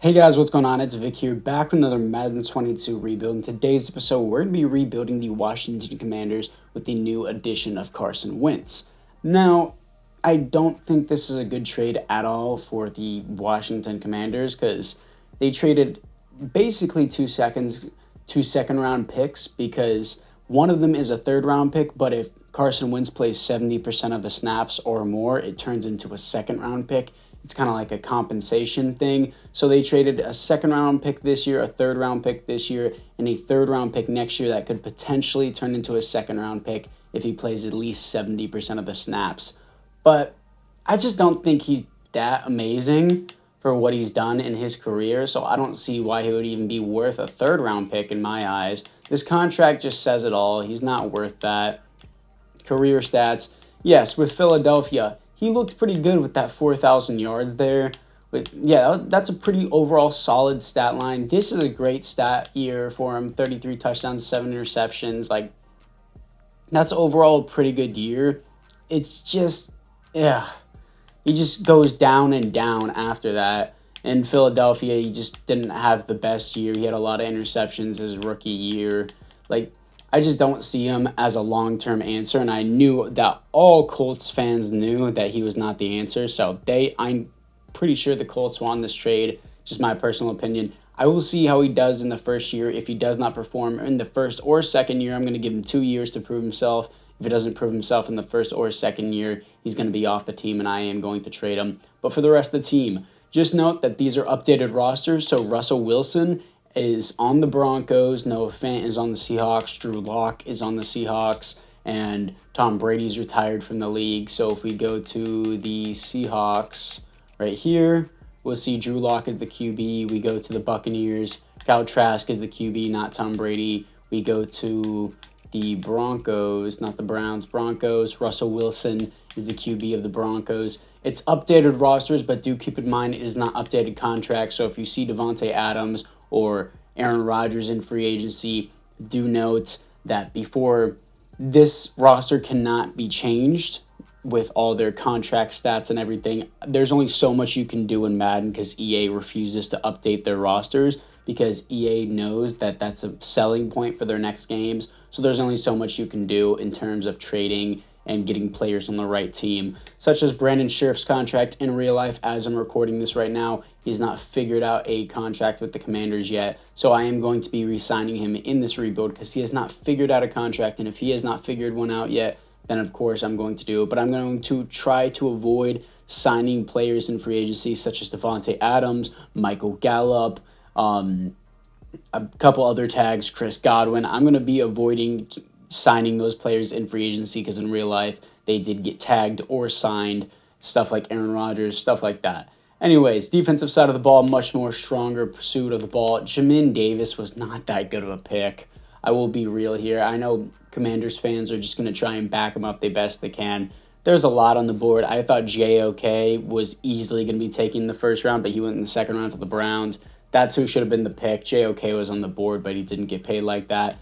Hey guys, what's going on? It's Vic here, back with another Madden 22 rebuild. In today's episode, we're going to be rebuilding the Washington Commanders with the new addition of Carson Wentz. Now, I don't think this is a good trade at all for the Washington Commanders because they traded basically two second round picks because one of them is a third round pick, but if Carson Wentz plays 70% of the snaps or more, it turns into a second round pick. It's kind of like a compensation thing. So they traded a second round pick this year, a third round pick this year, and a third round pick next year that could potentially turn into a second round pick if he plays at least 70% of the snaps. But I just don't think he's that amazing for what he's done in his career. So I don't see why he would even be worth a third round pick in my eyes. This contract just says it all. He's not worth that. Career stats. Yes, with Philadelphia, he looked pretty good with that 4,000 yards there. But yeah, that's a pretty overall solid stat line. This is a great stat year for him. 33 touchdowns, 7 interceptions. Like, that's overall a pretty good year. It's just, yeah, he just goes down and down after that. In Philadelphia, he just didn't have the best year. He had a lot of interceptions his rookie year. Like, I just don't see him as a long term answer. And I knew that all Colts fans knew that he was not the answer. So I'm pretty sure the Colts won this trade. Just my personal opinion. I will see how he does in the first year. If he does not perform in the first or second year, I'm going to give him 2 years to prove himself. If he doesn't prove himself in the first or second year, he's going to be off the team and I am going to trade him. But for the rest of the team, just note that these are updated rosters. So Russell Wilson is on the Broncos, Noah Fant is on the Seahawks, Drew Lock is on the Seahawks, and Tom Brady's retired from the league. So if we go to the Seahawks right here, we'll see Drew Lock is the QB. We go to the Buccaneers, Kyle Trask is the QB, not Tom Brady. We go to the Broncos, not the Browns, Broncos. Russell Wilson is the QB of the Broncos. It's updated rosters, but do keep in mind it is not updated contracts. So if you see Devontae Adams or Aaron Rodgers in free agency, do note that before this roster cannot be changed with all their contract stats and everything. There's only so much you can do in Madden because EA refuses to update their rosters because EA knows that that's a selling point for their next games. So there's only so much you can do in terms of trading and getting players on the right team, such as Brandon Scherff's contract in real life. As I'm recording this right now, he's not figured out a contract with the Commanders yet, so I am going to be re-signing him in this rebuild because he has not figured out a contract, and if he has not figured one out yet, then of course I'm going to do it. But I'm going to try to avoid signing players in free agency such as Devontae Adams, Michael Gallup, a couple other tags, Chris Godwin. I'm going to be avoiding signing those players in free agency because in real life they did get tagged or signed, stuff like Aaron Rodgers, stuff like that. Anyways, defensive side of the ball, much more stronger pursuit of the ball. Jamin Davis was not that good of a pick. I will be real here. I know Commanders fans are just going to try and back him up the best they can. There's a lot on the board. I thought JOK was easily going to be taken in the first round, but he went in the second round to the Browns. That's who should have been the pick. JOK was on the board, but he didn't get paid like that.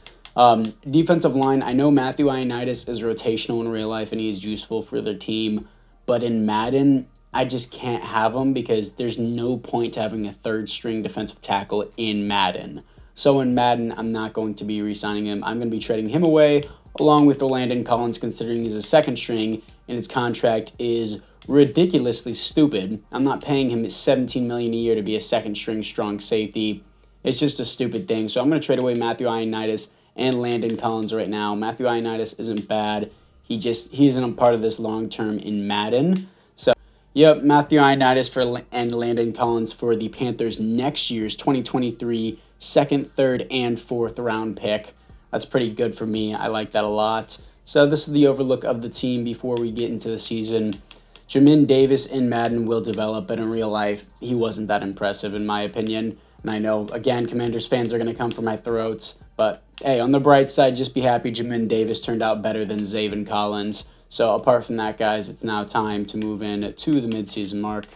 Defensive line, I know Matthew Ioannidis is rotational in real life and he's useful for their team, but in Madden, I just can't have him because there's no point to having a third string defensive tackle in Madden. So in Madden, I'm not going to be re-signing him. I'm going to be trading him away along with Landon Collins, considering he's a second string and his contract is ridiculously stupid. I'm not paying him $17 million a year to be a second string strong safety. It's just a stupid thing. So I'm going to trade away Matthew Ioannidis and Landon Collins right now. Matthew Ioannidis isn't bad. He isn't a part of this long term in Madden. So, yep, Matthew Ioannidis and Landon Collins for the Panthers next year's 2023 second, third, and fourth round pick. That's pretty good for me. I like that a lot. So this is the overlook of the team before we get into the season. Jamin Davis in Madden will develop, but in real life, he wasn't that impressive in my opinion. And I know, again, Commanders fans are going to come for my throats. But, hey, on the bright side, just be happy Jamin Davis turned out better than Zaven Collins. So, apart from that, guys, it's now time to move in to the midseason mark.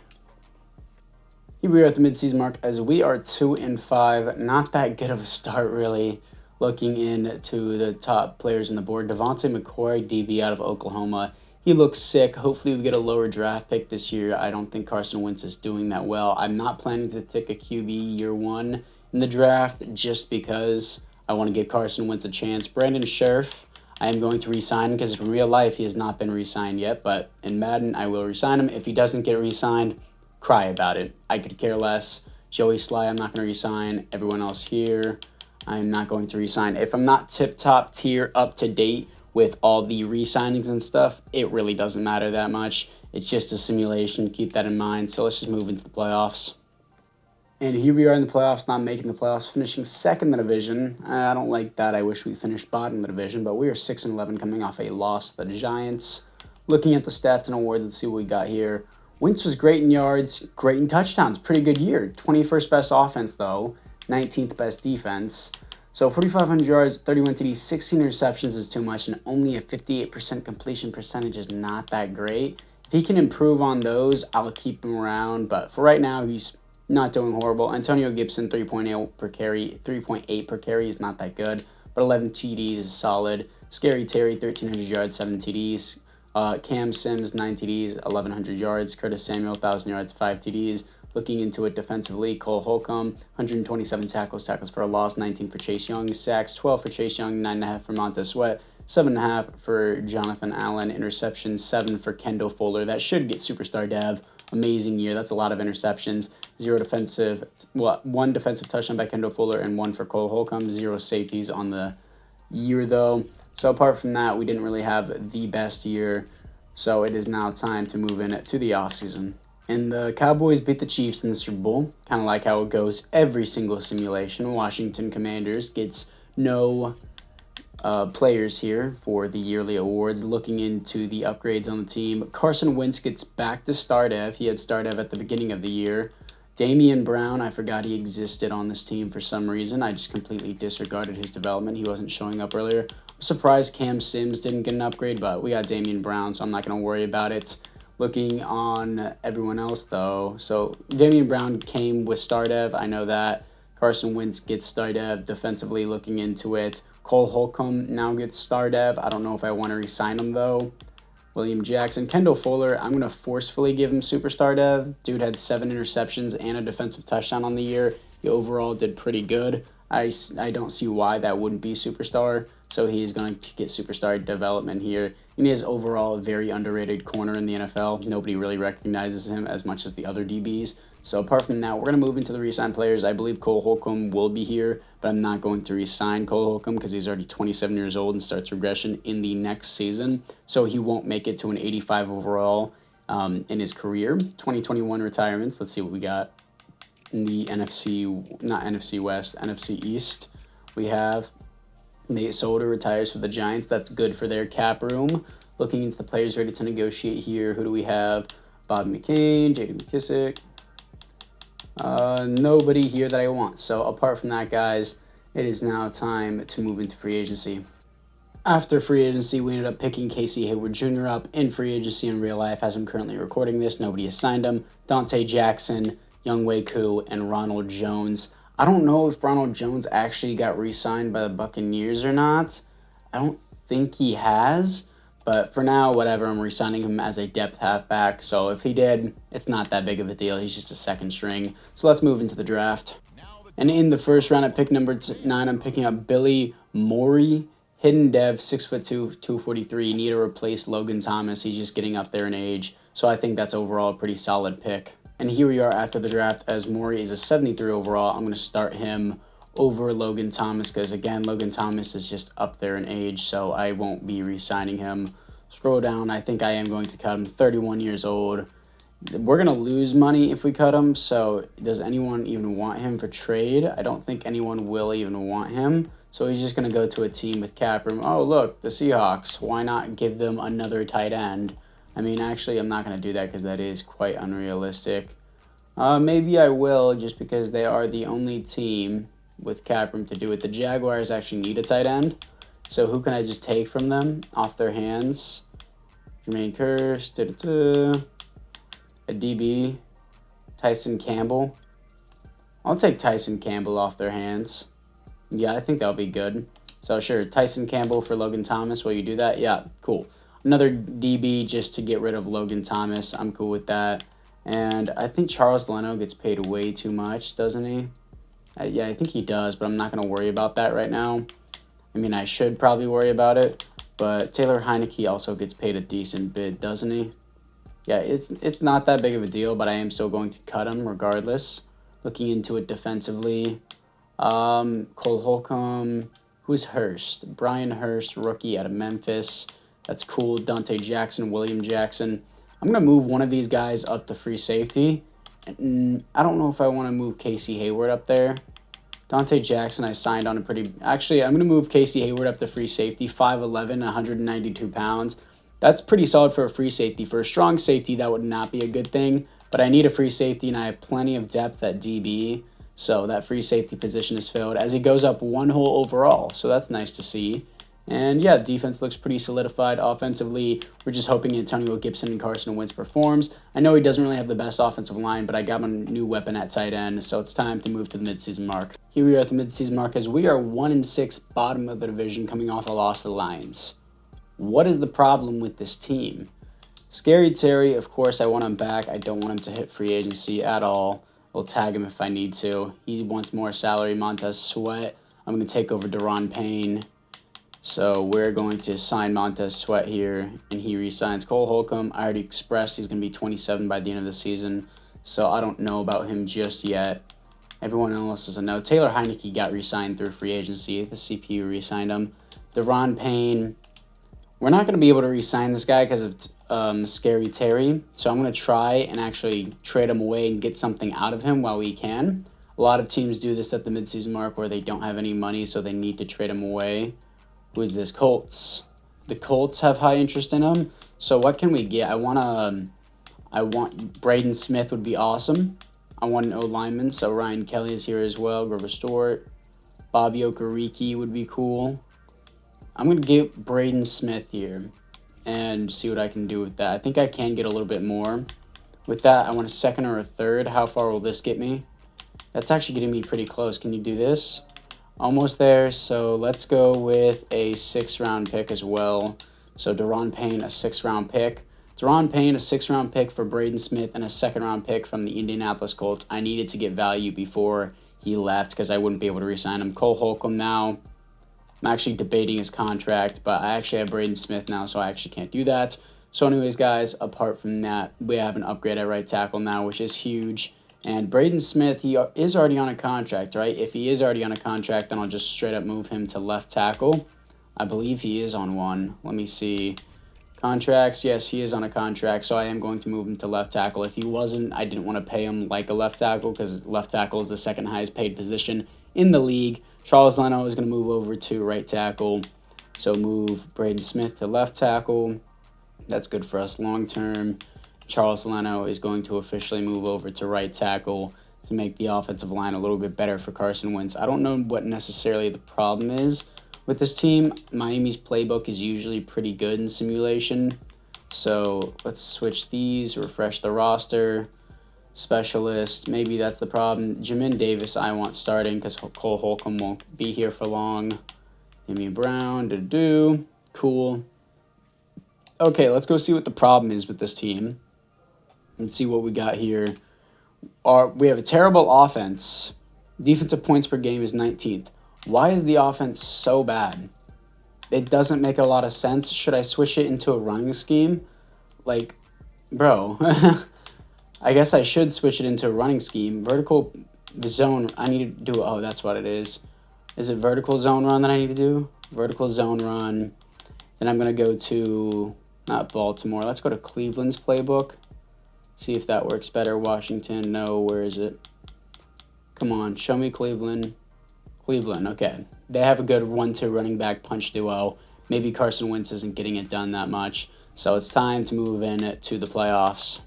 Here we are at the midseason mark as we are 2-5. Not that good of a start, really. Looking into the top players on the board, Devontae McCoy, DB out of Oklahoma. He looks sick. Hopefully we get a lower draft pick this year. I don't think Carson Wentz is doing that well. I'm not planning to take a QB year one in the draft just because I want to give Carson Wentz a chance. Brandon Scherf, I am going to re-sign him because in real life he has not been re-signed yet, but in Madden I will re-sign him. If he doesn't get re-signed, cry about it. I could care less. Joey Sly, I'm not going to re-sign. Everyone else here, I'm not going to re-sign. If I'm not tip-top tier up to date with all the re-signings and stuff, it really doesn't matter that much. It's just a simulation. Keep that in mind. So let's just move into the playoffs. And here we are in the playoffs, not making the playoffs, finishing second in the division. I don't like that. I wish we finished bottom of the division, but we are 6-11 coming off a loss to the Giants. Looking at the stats and awards, let's see what we got here. Wentz was great in yards, great in touchdowns. Pretty good year. 21st best offense, though. 19th best defense. So 4,500 yards, 31 TDs, 16 receptions is too much, and only a 58% completion percentage is not that great. If he can improve on those, I'll keep him around. But for right now, he's not doing horrible. Antonio Gibson, 3.8 per carry. 3.8 per carry is not that good, but 11 TDs is solid. Scary Terry, 1,300 yards, 7 TDs. Cam Sims, 9 TDs, 1,100 yards. Curtis Samuel, 1,000 yards, 5 TDs. Looking into it defensively, Cole Holcomb, 127 tackles for a loss, 19 for Chase Young. Sacks, 12 for Chase Young, 9.5 for Montez Sweat, 7.5 for Jonathan Allen. Interceptions, 7 for Kendall Fuller. That should get superstar dev. Amazing year. That's a lot of interceptions. 1 defensive touchdown by Kendall Fuller and 1 for Cole Holcomb. 0 safeties on the year, though. So apart from that, we didn't really have the best year. So it is now time to move in to the offseason. And the Cowboys beat the Chiefs in the Super Bowl, kind of like how it goes every single simulation. Washington Commanders gets no players here for the yearly awards. Looking into the upgrades on the team, Carson Wentz gets back to start ev. He had start ev at the beginning of the year. Damian Brown, I forgot he existed on this team for some reason. I just completely disregarded his development. He wasn't showing up earlier. I'm surprised Cam Sims didn't get an upgrade, but we got Damian Brown, so I'm not going to worry about it. Looking on everyone else, though, so Damian Brown came with Stardev. I know that. Carson Wentz gets Stardev defensively. Looking into it, Cole Holcomb now gets Stardev. I don't know if I want to re-sign him, though. William Jackson. Kendall Fuller, I'm going to forcefully give him Superstar Dev. Dude had 7 interceptions and a defensive touchdown on the year. He overall did pretty good. I don't see why that wouldn't be Superstar. So he's going to get Superstar development here. And he is overall a very underrated corner in the NFL. Nobody really recognizes him as much as the other DBs. So apart from that, we're going to move into the re-sign players. I believe Cole Holcomb will be here, but I'm not going to re-sign Cole Holcomb because he's already 27 years old and starts regression in the next season. So he won't make it to an 85 overall in his career. 2021 retirements. Let's see what we got in the not NFC West, NFC East. We have Nate Solder retires for the Giants. That's good for their cap room. Looking into the players ready to negotiate here. Who do we have? Bob McCain, J.D. McKissick. Nobody here that I want. So apart from that, guys, it is now time to move into free agency. After free agency, we ended up picking Casey Hayward Jr. up in free agency in real life. As I'm currently recording this, nobody has signed him. Dante Jackson, Younghoe Koo, and Ronald Jones. I don't know if Ronald Jones actually got re-signed by the Buccaneers or not. I don't think he has. But for now, whatever, I'm re-signing him as a depth halfback. So if he did, it's not that big of a deal. He's just a second string. So let's move into the draft. And in the first round at pick number 9, I'm picking up Billy Morey. Hidden dev, 6'2", 243. Need to replace Logan Thomas. He's just getting up there in age. So I think that's overall a pretty solid pick. And here we are after the draft as Morey is a 73 overall. I'm going to start him over Logan Thomas because, again, Logan Thomas is just up there in age, so I won't be re-signing him. Scroll down. I think I am going to cut him. 31 years old. We're going to lose money if we cut him, so does anyone even want him for trade? I don't think anyone will even want him, so he's just going to go to a team with cap room. Oh, look, the Seahawks. Why not give them another tight end? I mean, actually, I'm not going to do that because that is quite unrealistic. Maybe I will just because they are the only team with cap room to do it. The Jaguars actually need a tight end. So who can I just take from them off their hands? Jermaine Kearse, a DB, Tyson Campbell. I'll take Tyson Campbell off their hands. Yeah, I think that'll be good. So sure, Tyson Campbell for Logan Thomas. Will you do that? Yeah, cool. Another DB just to get rid of Logan Thomas. I'm cool with that. And I think Charles Leno gets paid way too much, doesn't he? Yeah, I think he does, but I'm not going to worry about that right now. I mean, I should probably worry about it, but Taylor Heineke also gets paid a decent bit, doesn't he? Yeah, it's not that big of a deal, but I am still going to cut him regardless. Looking into it defensively, Cole Holcomb, who's Hurst? Brian Hurst, rookie out of Memphis. That's cool. Dante Jackson, William Jackson. I'm going to move one of these guys up to free safety. And I don't know if I want to move Casey Hayward up there. Dante Jackson, I signed on a pretty... Actually, I'm going to move Casey Hayward up to free safety. 5'11", 192 pounds. That's pretty solid for a free safety. For a strong safety, that would not be a good thing. But I need a free safety, and I have plenty of depth at DB. So that free safety position is filled as he goes up one hole overall. So that's nice to see. And yeah, defense looks pretty solidified. Offensively, we're just hoping Antonio Gibson and Carson Wentz performs. I know he doesn't really have the best offensive line, but I got my new weapon at tight end, so it's time to move to the midseason mark. Here we are at the midseason mark as we are 1-6, bottom of the division, coming off a loss to the Lions. What is the problem with this team? Scary Terry, of course, I want him back. I don't want him to hit free agency at all. I'll tag him if I need to. He wants more salary. Montez Sweat. I'm going to take over Daron Payne. So we're going to sign Montez Sweat here, and he re-signs Cole Holcomb. I already expressed he's going to be 27 by the end of the season, so I don't know about him just yet. Everyone else is a no. Taylor Heineke got re-signed through free agency. The CPU re-signed him. Daron Payne, we're not going to be able to re-sign this guy because of Scary Terry, so I'm going to try and actually trade him away and get something out of him while we can. A lot of teams do this at the midseason mark where they don't have any money, so they need to trade him away. Who is this? Colts. The Colts have high interest in him. So what can we get? I want Braden Smith would be awesome. I want an O-lineman, so Ryan Kelly is here as well. Grover Stewart. Bobby Okereke would be cool. I'm going to get Braden Smith here and see what I can do with that. I think I can get a little bit more. With that, I want a second or a third. How far will this get me? That's actually getting me pretty close. Can you do this? Almost there, so let's go with a 6th-round pick as well. So Daron Payne, a 6th-round pick. Daron Payne, a 6th-round pick for Braden Smith, and a 2nd-round pick from the Indianapolis Colts. I needed to get value before he left because I wouldn't be able to re-sign him. Cole Holcomb now. I'm actually debating his contract, but I actually have Braden Smith now, so I actually can't do that. So anyways, guys, apart from that, we have an upgrade at right tackle now, which is huge. And Braden Smith, he is already on a contract, right? If he is already on a contract, then I'll just straight up move him to left tackle. I believe he is on one. Let me see. Contracts, yes, he is on a contract, so I am going to move him to left tackle. If he wasn't, I didn't want to pay him like a left tackle because left tackle is the 2nd highest paid position in the league. Charles Leno is going to move over to right tackle. So move Braden Smith to left tackle. That's good for us long term. Charles Leno is going to officially move over to right tackle to make the offensive line a little bit better for Carson Wentz. I don't know what necessarily the problem is with this team. Miami's playbook is usually pretty good in simulation. So let's switch these, refresh the roster. Specialist, maybe that's the problem. Jamin Davis I want starting because Cole Holcomb won't be here for long. Jimmy Brown, cool. Okay, let's go see what the problem is with this team and see what we got here. We have a terrible offense. Defensive points per game is 19th. Why is the offense so bad? It doesn't make a lot of sense. Should I switch it into a running scheme? Like, bro, I guess I should switch it into a running scheme. Vertical zone, I need to do, oh, that's what it is. Is it vertical zone run that I need to do? Vertical zone run. Then I'm going to go to, not Baltimore, let's go to Cleveland's playbook. See if that works better. Washington, no, where is it? Come on, show me Cleveland. Cleveland, okay. They have a good 1-2 running back punch duo. Maybe Carson Wentz isn't getting it done that much. So it's time to move in to the playoffs.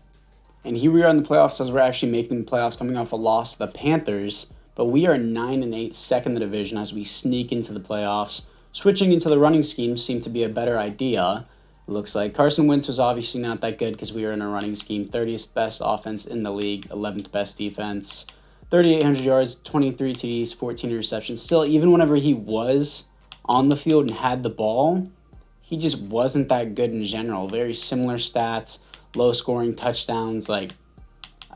And here we are in the playoffs as we're actually making the playoffs coming off a loss to the Panthers. But we are 9-8, second in the division as we sneak into the playoffs. Switching into the running scheme seemed to be a better idea. It looks like Carson Wentz was obviously not that good because we were in a running scheme. 30th best offense in the league, 11th best defense. 3,800 yards, 23 TDs, 14 interceptions. Still, even whenever he was on the field and had the ball, he just wasn't that good in general. Very similar stats, low scoring touchdowns. Like,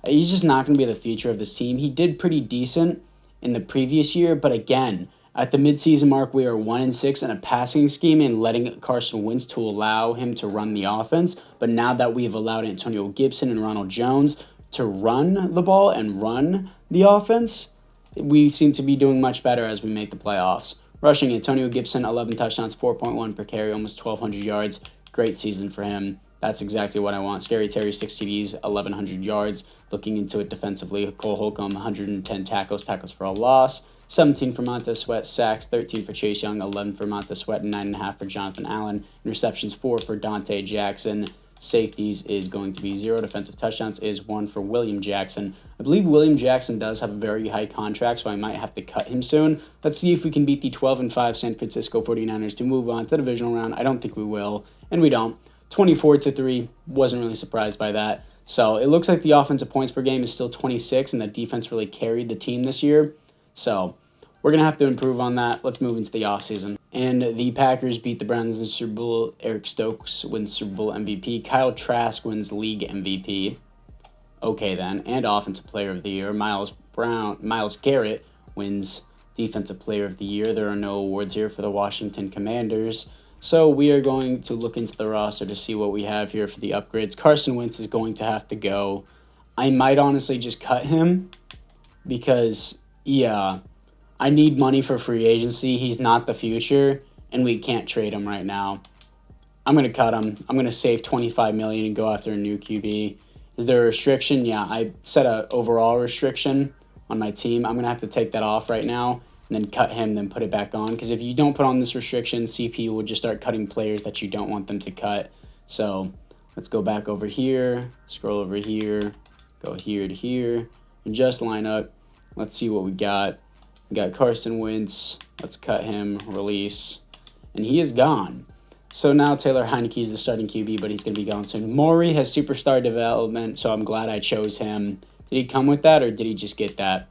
he's just not going to be the future of this team. He did pretty decent in the previous year, but again, at the midseason mark, we are 1-6 in a passing scheme and letting Carson Wentz to allow him to run the offense. But now that we have allowed Antonio Gibson and Ronald Jones to run the ball and run the offense, we seem to be doing much better as we make the playoffs. Rushing, Antonio Gibson, 11 touchdowns, 4.1 per carry, almost 1,200 yards. Great season for him. That's exactly what I want. Scary Terry, 6 TDs, 1,100 yards. Looking into it defensively, Cole Holcomb, 110 tackles for a loss. 17 for Montez Sweat, sacks, 13 for Chase Young, 11 for Montez Sweat, and 9.5 for Jonathan Allen. Interceptions, 4 for Dante Jackson. Safeties is going to be 0. Defensive touchdowns is 1 for William Jackson. I believe William Jackson does have a very high contract, so I might have to cut him soon. Let's see if we can beat the 12-5 San Francisco 49ers to move on to the divisional round. I don't think we will, and we don't. 24-3, wasn't really surprised by that. So it looks like the offensive points per game is still 26, and the defense really carried the team this year. So we're going to have to improve on that. Let's move into the offseason. And the Packers beat the Browns in the Super Bowl. Eric Stokes wins Super Bowl MVP. Kyle Trask wins league MVP. Okay then. And Offensive Player of the Year. Myles Garrett wins Defensive Player of the Year. There are no awards here for the Washington Commanders. So we are going to look into the roster to see what we have here for the upgrades. Carson Wentz is going to have to go. I might honestly just cut him because, yeah, I need money for free agency. He's not the future, and we can't trade him right now. I'm going to cut him. I'm going to save $25 million and go after a new QB. Is there a restriction? Yeah, I set an overall restriction on my team. I'm going to have to take that off right now and then cut him, then put it back on. Because if you don't put on this restriction, CPU will just start cutting players that you don't want them to cut. So let's go back over here, scroll over here, go here to here, and just line up. Let's see what we got. We got Carson Wentz. Let's cut him, release, and he is gone. So now Taylor Heineke is the starting QB, but he's going to be gone soon. Maury has superstar development, so I'm glad I chose him. Did he come with that, or did he just get that?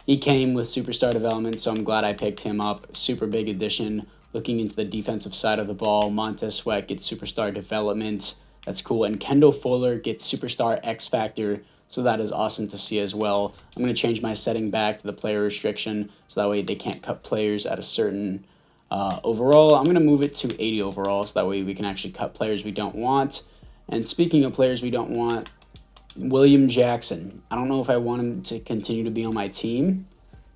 He came with superstar development, so I'm glad I picked him up. Super big addition. Looking into the defensive side of the ball, Montez Sweat gets superstar development. That's cool. And Kendall Fuller gets superstar X Factor, so that is awesome to see as well. I'm going to change my setting back to the player restriction, so that way they can't cut players at a certain overall. I'm going to move it to 80 overall, so that way we can actually cut players we don't want. And speaking of players we don't want, William Jackson. I don't know if I want him to continue to be on my team,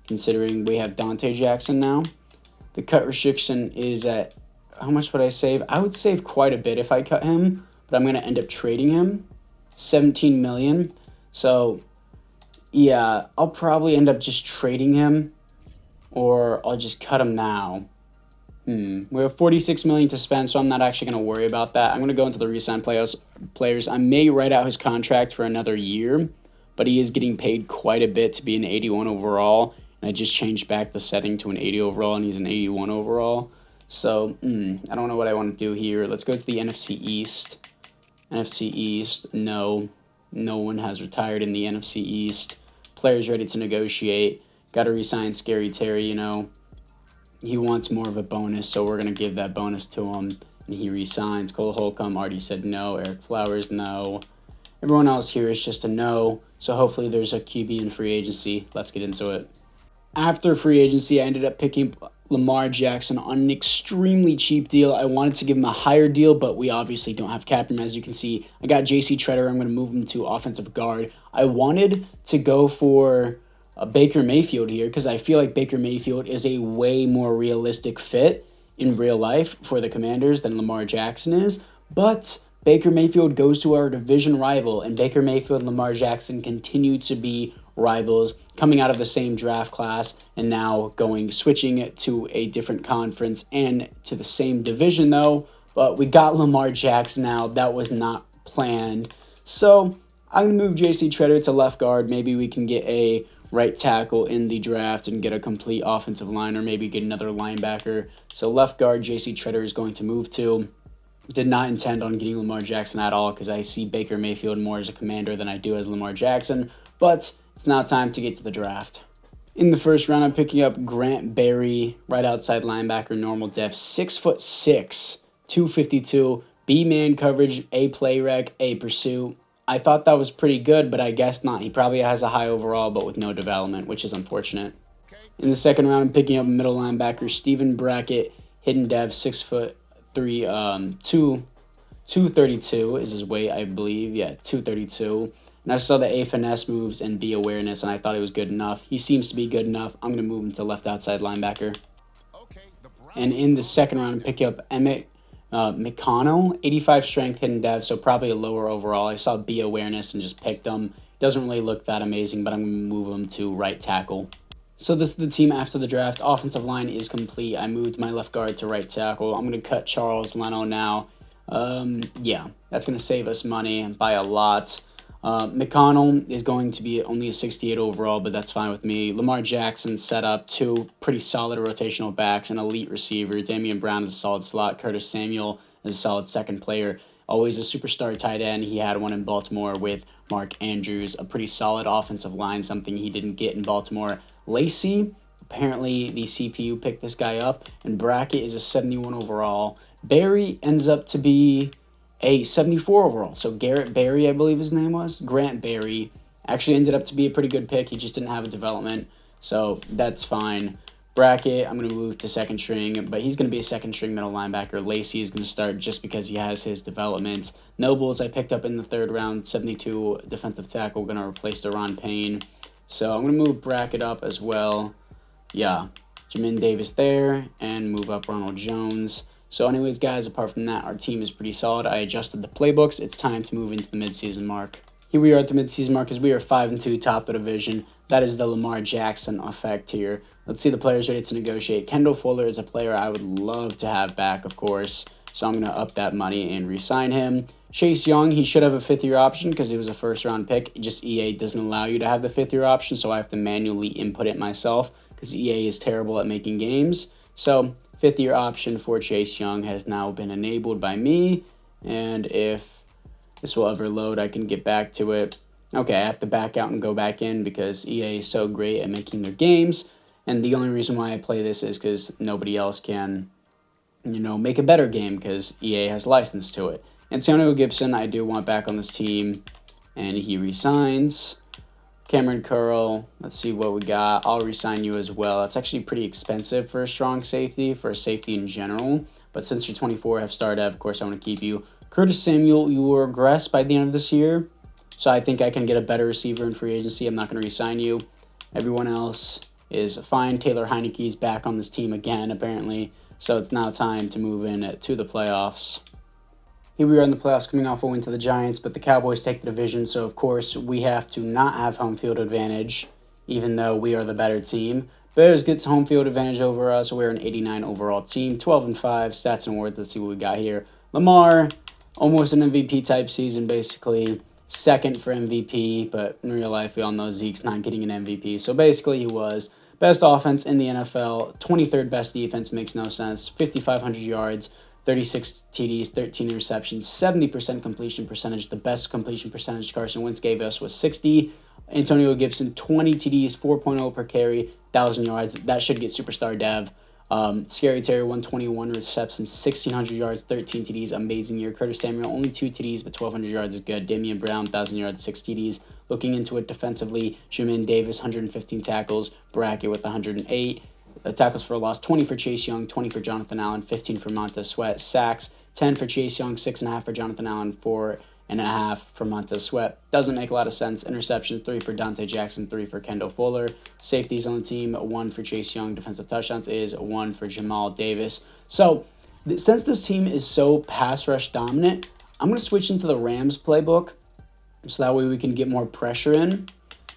considering we have Dante Jackson now. The cut restriction is at, how much would I save? I would save quite a bit if I cut him, but I'm going to end up trading him. $17 million. So, yeah, I'll probably end up just trading him, or I'll just cut him now. We have $46 million to spend, so I'm not actually going to worry about that. I'm going to go into the re-sign players. I may write out his contract for another year, but he is getting paid quite a bit to be an 81 overall, and I just changed back the setting to an 80 overall, and he's an 81 overall. So, I don't know what I want to do here. Let's go to the NFC East. NFC East, no one has retired in the NFC East. Players ready to negotiate. Got to re-sign Scary Terry, He wants more of a bonus, so we're going to give that bonus to him. And he re-signs. Cole Holcomb already said no. Eric Flowers, no. Everyone else here is just a no. So hopefully there's a QB in free agency. Let's get into it. After free agency, I ended up picking Lamar Jackson on an extremely cheap deal. I wanted to give him a higher deal, but we obviously don't have cap room. As you can see, I got J.C. Treader. I'm going to move him to offensive guard. I wanted to go for Baker Mayfield here because I feel like Baker Mayfield is a way more realistic fit in real life for the Commanders than Lamar Jackson is. But Baker Mayfield goes to our division rival, and Baker Mayfield and Lamar Jackson continue to be rivals, coming out of the same draft class and now switching it to a different conference and to the same division though. But we got Lamar Jackson now. That was not planned. So I'm going to move J.C. Treader to left guard. Maybe we can get a right tackle in the draft and get a complete offensive line, or maybe get another linebacker. So left guard, J.C. Treader is going to move to. Did not intend on getting Lamar Jackson at all because I see Baker Mayfield more as a Commander than I do as Lamar Jackson. But it's now time to get to the draft. In the first round, I'm picking up Grant Berry, right outside linebacker, normal depth, 6'6", 252, B man coverage, A play rec, A pursuit. I thought that was pretty good, but I guess not. He probably has a high overall, but with no development, which is unfortunate. In the second round, I'm picking up middle linebacker Stephen Brackett, hidden dev, 6'3", 232 is his weight, I believe. Yeah, 232. And I saw the A finesse moves and B awareness, and I thought he was good enough. He seems to be good enough. I'm going to move him to left outside linebacker. And in the second round, I'm picking up Emmett McConnell, 85 strength, hidden dev, so probably a lower overall. I saw B awareness and just picked him. Doesn't really look that amazing, but I'm going to move him to right tackle. So this is the team after the draft. Offensive line is complete. I moved my left guard to right tackle. I'm going to cut Charles Leno now. Yeah, that's going to save us money by a lot. McConnell is going to be only a 68 overall, but that's fine with me. Lamar Jackson set up two pretty solid rotational backs, an elite receiver. Damian Brown is a solid slot. Curtis Samuel is a solid second player. Always a superstar tight end. He had one in Baltimore with Mark Andrews. A pretty solid offensive line, something he didn't get in Baltimore. Lacey, apparently the CPU picked this guy up, and Brackett is a 71 overall. Barry ends up to be a 74 overall. So Garrett Barry, I believe his name was. Grant Barry actually ended up to be a pretty good pick. He just didn't have a development, so that's fine. Brackett, I'm going to move to second string, but he's going to be a second string middle linebacker. Lacey is going to start just because he has his developments. Nobles I picked up in the third round, 72 defensive tackle, going to replace Deron Payne. So I'm going to move Brackett up as well. Yeah, Jamin Davis there, and move up Ronald Jones. So anyways, guys, apart from that, our team is pretty solid. I adjusted the playbooks. It's time to move into the midseason mark. Here we are at the midseason mark as we are 5-2, top of the division. That is the Lamar Jackson effect here. Let's see the players ready to negotiate. Kendall Fuller is a player I would love to have back, of course. So I'm going to up that money and re-sign him. Chase Young, he should have a fifth-year option because he was a first-round pick. Just EA doesn't allow you to have the fifth-year option, so I have to manually input it myself because EA is terrible at making games. So fifth-year option for Chase Young has now been enabled by me, and if this will ever load, I can get back to it. Okay, I have to back out and go back in because EA is so great at making their games, and the only reason why I play this is because nobody else can, make a better game because EA has license to it. Antonio Gibson, I do want back on this team, and he resigns. Cameron Curl, let's see what we got. I'll resign you as well. That's actually pretty expensive for a strong safety, for a safety in general. But since you're 24, have star dev, of course I want to keep you. Curtis Samuel, you will regress by the end of this year. So I think I can get a better receiver in free agency. I'm not going to resign you. Everyone else is fine. Taylor Heineke's back on this team again, apparently. So it's now time to move in to the playoffs. Here we are in the playoffs coming off a win to the Giants, but the Cowboys take the division, so of course we have to not have home field advantage, even though we are the better team. Bears gets home field advantage over us. We're an 89 overall team, 12-5, stats and awards. Let's see what we got here. Lamar, almost an MVP type season, basically. Second for MVP, but in real life we all know Zeke's not getting an MVP. So basically he was. Best offense in the NFL, 23rd best defense, makes no sense, 5,500 yards. 36 TDs, 13 interceptions, 70% completion percentage. The best completion percentage Carson Wentz gave us was 60. Antonio Gibson, 20 TDs, 4.0 per carry, 1,000 yards. That should get superstar dev. Scary Terry, 121 receptions, 1,600 yards, 13 TDs. Amazing year. Curtis Samuel, only 2 TDs, but 1,200 yards is good. Damian Brown, 1,000 yards, 6 TDs. Looking into it defensively, Jamin Davis, 115 tackles. Brackett with 108. Tackles for a loss, 20 for Chase Young, 20 for Jonathan Allen, 15 for Montez Sweat. Sacks, 10 for Chase Young, 6.5 for Jonathan Allen, 4.5 for Montez Sweat. Doesn't make a lot of sense. Interceptions, 3 for Dante Jackson, 3 for Kendall Fuller. Safeties on the team, 1 for Chase Young. Defensive touchdowns is 1 for Jamal Davis. So, since this team is so pass rush dominant, I'm going to switch into the Rams playbook so that way we can get more pressure in.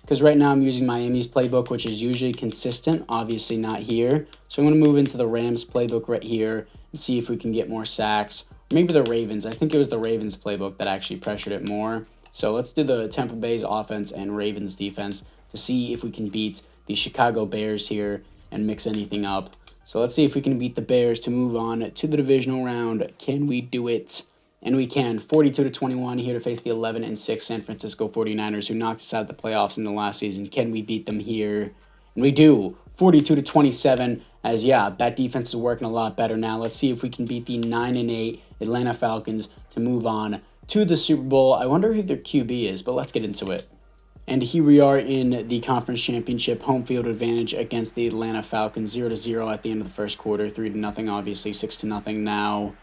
Because right now I'm using Miami's playbook, which is usually consistent, obviously not here. So I'm going to move into the Rams playbook right here and see if we can get more sacks. Maybe the Ravens. I think it was the Ravens playbook that actually pressured it more. So let's do the Tampa Bay's offense and Ravens defense to see if we can beat the Chicago Bears here and mix anything up. So let's see if we can beat the Bears to move on to the divisional round. Can we do it? And we can. 42-21 here to face the 11-6 San Francisco 49ers who knocked us out of the playoffs in the last season. Can we beat them here? And we do. 42-27 As yeah, that defense is working a lot better now. Let's see if we can beat the 9-8 Atlanta Falcons to move on to the Super Bowl. I wonder who their QB is, but let's get into it. And here we are in the conference championship, home field advantage against the Atlanta Falcons, 0-0 at the end of the first quarter, 3-0, obviously 6-0 now,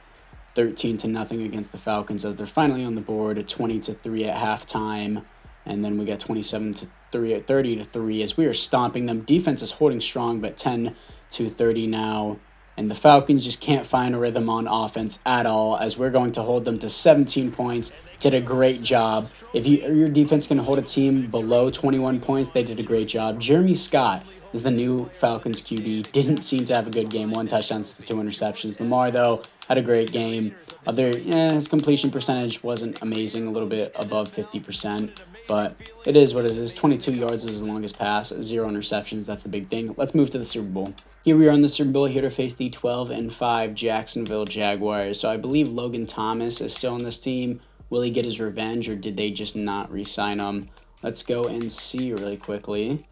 13-0 against the Falcons as they're finally on the board, 20-3 at halftime, and then we got 27-3 at 30-3 as we are stomping them. Defense is holding strong, but 10-30 now. And the Falcons just can't find a rhythm on offense at all as we're going to hold them to 17 points. Did a great job. If your defense can hold a team below 21 points, they did a great job. Jeremy Scott is the new Falcons QB. Didn't seem to have a good game. 1 touchdown to 2 interceptions. Lamar, though, had a great game. His completion percentage wasn't amazing, a little bit above 50%. But it is what it is. 22 yards was his longest pass, 0 interceptions. That's the big thing. Let's move to the Super Bowl. Here we are in the Super Bowl, here to face the 12-5 Jacksonville Jaguars. So I believe Logan Thomas is still on this team. Will he get his revenge, or did they just not re-sign him? Let's go and see really quickly.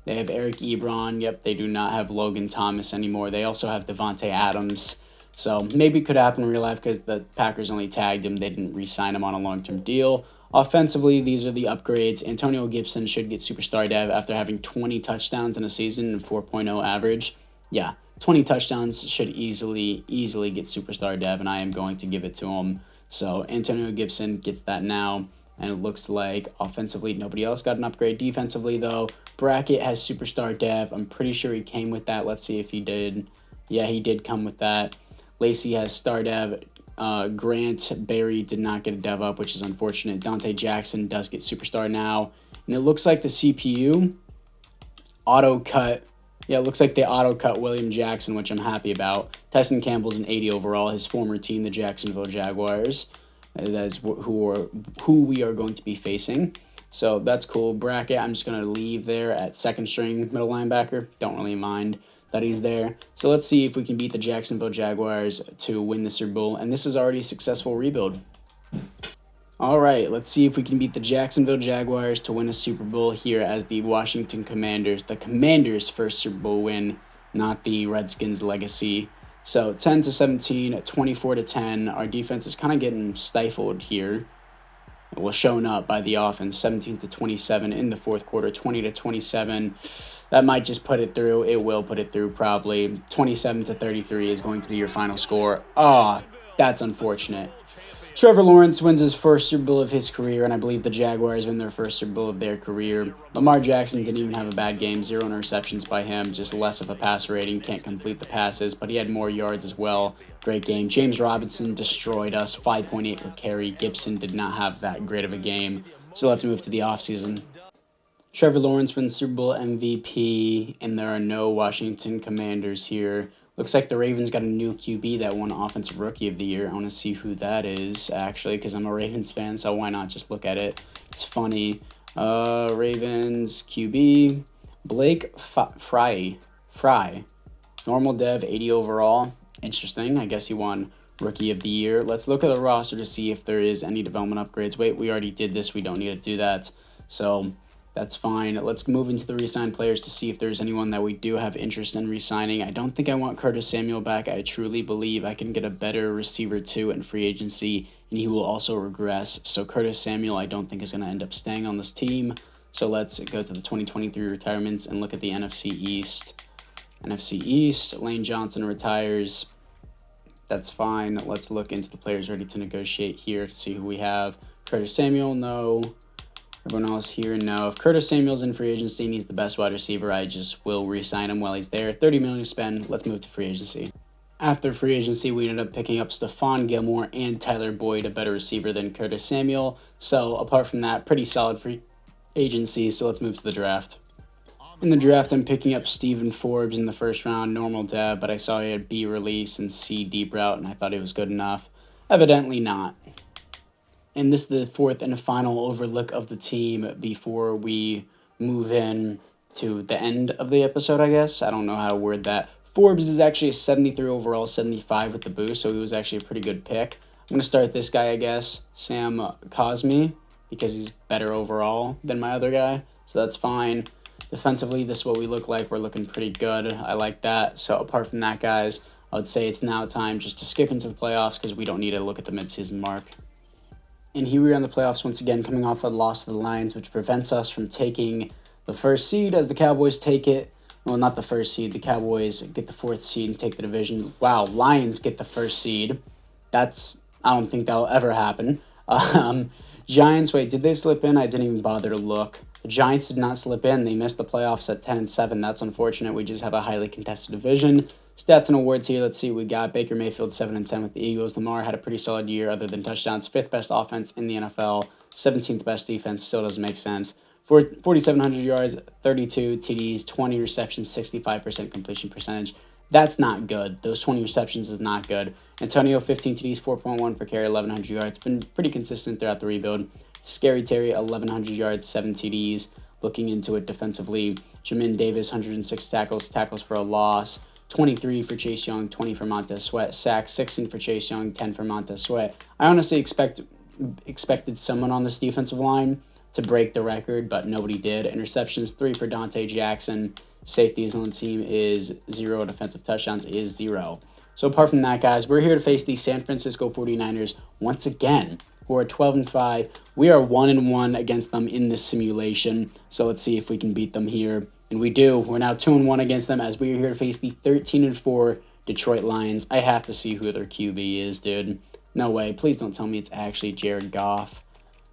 They have Eric Ebron. Yep, they do not have Logan Thomas anymore. They also have Devontae Adams. So maybe it could happen in real life because the Packers only tagged him. They didn't re-sign him on a long-term deal. Offensively, these are the upgrades. Antonio Gibson should get superstar dev after having 20 touchdowns in a season and 4.0 average. Yeah, 20 touchdowns should easily get superstar dev, and I am going to give it to him. So Antonio Gibson gets that now, and it looks like offensively nobody else got an upgrade. Defensively, though, Brackett has superstar dev. I'm pretty sure he came with that. Let's see if he did. Yeah, he did come with that. Lacey has star dev. Grant Berry did not get a dev up, which is unfortunate. Dante Jackson does get superstar now. And it looks like the CPU auto-cut. Yeah, it looks like they auto-cut William Jackson, which I'm happy about. Tyson Campbell's an 80 overall. His former team, the Jacksonville Jaguars. That is who we are going to be facing. So that's cool. Brackett, I'm just going to leave there at second string middle linebacker. Don't really mind that he's there. So let's see if we can beat the Jacksonville Jaguars to win the Super Bowl. And this is already a successful rebuild. All right, let's see if we can beat the Jacksonville Jaguars to win a Super Bowl here as the Washington Commanders. The Commanders' first Super Bowl win, not the Redskins' legacy. So 10-17, 24-10. Our defense is kind of getting stifled here. Well, shown up by the offense, 17-27 in the fourth quarter, 20-27. That might just put it through. It will put it through probably. 27-33 is going to be your final score. That's unfortunate. Trevor Lawrence wins his first Super Bowl of his career, and I believe the Jaguars win their first Super Bowl of their career. Lamar Jackson didn't even have a bad game. 0 interceptions by him, just less of a passer rating. Can't complete the passes, but he had more yards as well. Great game. James Robinson destroyed us, 5.8 per carry. Gibson did not have that great of a game. So let's move to the offseason. Trevor Lawrence wins Super Bowl MVP, and there are no Washington Commanders here. Looks like the Ravens got a new QB that won Offensive Rookie of the Year. I want to see who that is, actually, because I'm a Ravens fan, so why not just look at it? It's funny. Ravens QB, Blake Fry. Normal dev, 80 overall. Interesting. I guess he won Rookie of the Year. Let's look at the roster to see if there is any development upgrades. Wait, we already did this. We don't need to do that. So that's fine. Let's move into the re-signed players to see if there's anyone that we do have interest in re-signing. I don't think I want Curtis Samuel back. I truly believe I can get a better receiver too in free agency, and he will also regress. So Curtis Samuel I don't think is going to end up staying on this team. So let's go to the 2023 retirements and look at the NFC East. NFC East, Lane Johnson retires. That's fine. Let's look into the players ready to negotiate here to see who we have. Curtis Samuel, no. Everyone else here, no. If Curtis Samuel's in free agency and he's the best wide receiver, I just will re-sign him while he's there. $30 million to spend. Let's move to free agency. After free agency, we ended up picking up Stephon Gilmore and Tyler Boyd, a better receiver than Curtis Samuel. So apart from that, pretty solid free agency. So let's move to the draft. In the draft, I'm picking up Steven Forbes in the first round, normal dev, but I saw he had B release and C deep route, and I thought it was good enough. Evidently not. And this is the fourth and final overlook of the team before we move in to the end of the episode, I guess. I don't know how to word that. Forbes is actually a 73 overall, 75 with the boost, so he was actually a pretty good pick. I'm going to start this guy, I guess, Sam Cosmi, because he's better overall than my other guy, so that's fine. Defensively, this is what we look like. We're looking pretty good. I like that. So apart from that, guys, I would say it's now time just to skip into the playoffs because we don't need to look at the midseason mark. And here we are in the playoffs once again, coming off a loss to the Lions, which prevents us from taking the first seed as the Cowboys take it. Well, not the first seed. The Cowboys get the 4th seed and take the division. Wow, Lions get the 1st seed. I don't think that'll ever happen. Giants, wait, did they slip in? I didn't even bother to look. The Giants did not slip in. They missed the playoffs at 10-7. That's unfortunate. We just have a highly contested division. Stats and awards here. Let's see what we got. Baker Mayfield 7-10 with the Eagles. Lamar had a pretty solid year other than touchdowns. 5th best offense in the NFL. 17th best defense. Still doesn't make sense. 4,700 yards, 32 TDs, 20 receptions, 65% completion percentage. That's not good. Those 20 receptions is not good. Antonio, 15 TDs, 4.1 per carry, 1,100 yards. Been pretty consistent throughout the rebuild. Scary Terry, 1,100 yards, 7 TDs. Looking into it defensively, Jamin Davis, 106 tackles for a loss. 23 for Chase Young, 20 for Montez Sweat. Sacks, 16 for Chase Young, 10 for Montez Sweat. I honestly expected someone on this defensive line to break the record, but nobody did. Interceptions, 3 for Dante Jackson. Safeties on the team is 0. Defensive touchdowns is 0. So apart from that, guys, we're here to face the San Francisco 49ers once again, who are 12-5. We are 1-1 against them in this simulation. So let's see if we can beat them here. And we do. We're now 2-1 against them as we are here to face the 13-4 Detroit Lions. I have to see who their QB is, dude. No way. Please don't tell me it's actually Jared Goff.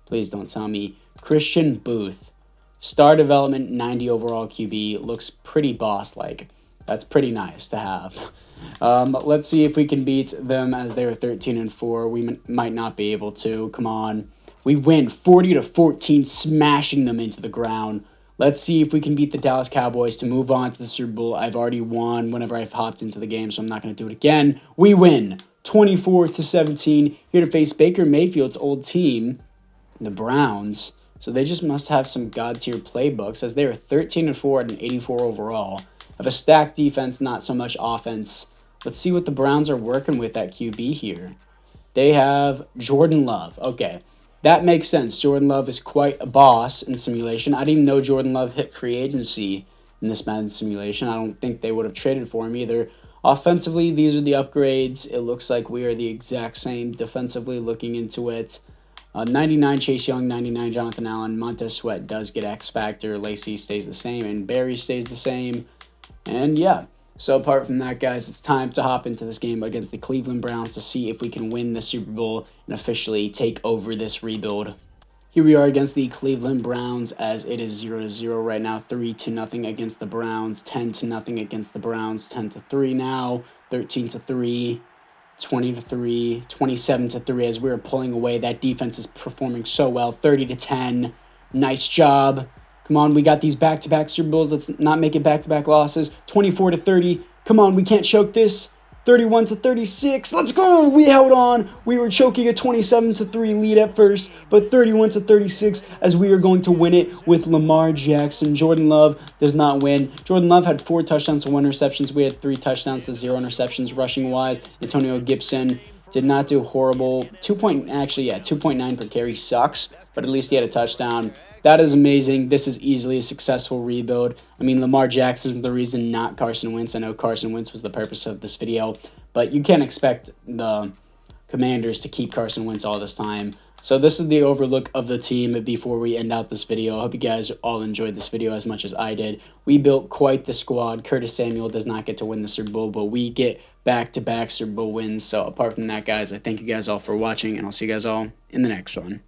Please don't tell me. Christian Booth. Star development, 90 overall QB. Looks pretty boss-like. That's pretty nice to have. Let's see if we can beat them as they're 13-4. We might not be able to. Come on. We win 40-14, smashing them into the ground. Let's see if we can beat the Dallas Cowboys to move on to the Super Bowl. I've already won whenever I've hopped into the game, so I'm not going to do it again. We win 24-17. Here to face Baker Mayfield's old team, the Browns. So they just must have some god-tier playbooks as they are 13-4 and 84 overall. Have a stacked defense, not so much offense. Let's see what the Browns are working with at QB here. They have Jordan Love. Okay, that makes sense. Jordan Love is quite a boss in simulation. I didn't even know Jordan Love hit free agency in this Madden simulation. I don't think they would have traded for him either. Offensively, these are the upgrades. It looks like we are the exact same defensively looking into it. 99 Chase Young, 99 Jonathan Allen. Montez Sweat does get X Factor. Lacey stays the same, and Barry stays the same. And yeah, so apart from that, guys, it's time to hop into this game against the Cleveland Browns to see if we can win the Super Bowl and officially take over this rebuild. Here we are against the Cleveland Browns as it is 0-0 right now. 3-0 against the Browns. 10-0 against the Browns. 10-3 now. 13-3. 20-3, 27-3 as we're pulling away. That defense is performing so well. 30-10. Nice job. Come on, we got these back-to-back Super Bowls. Let's not make it back-to-back losses. 24-30. Come on, we can't choke this. 31-36. Let's go. We held on. We were choking a 27-3 lead at first, but 31-36 as we are going to win it with Lamar Jackson. Jordan Love does not win. Jordan Love had 4 touchdowns to 1 interceptions. We had 3 touchdowns to 0 interceptions rushing wise. Antonio Gibson did not do horrible. 2.9 per carry sucks, but at least he had a touchdown. That is amazing. This is easily a successful rebuild. I mean, Lamar Jackson is the reason, not Carson Wentz. I know Carson Wentz was the purpose of this video, but you can't expect the Commanders to keep Carson Wentz all this time. So this is the overlook of the team before we end out this video. I hope you guys all enjoyed this video as much as I did. We built quite the squad. Curtis Samuel does not get to win the Super Bowl, but we get back-to-back Super Bowl wins. So apart from that, guys, I thank you guys all for watching, and I'll see you guys all in the next one.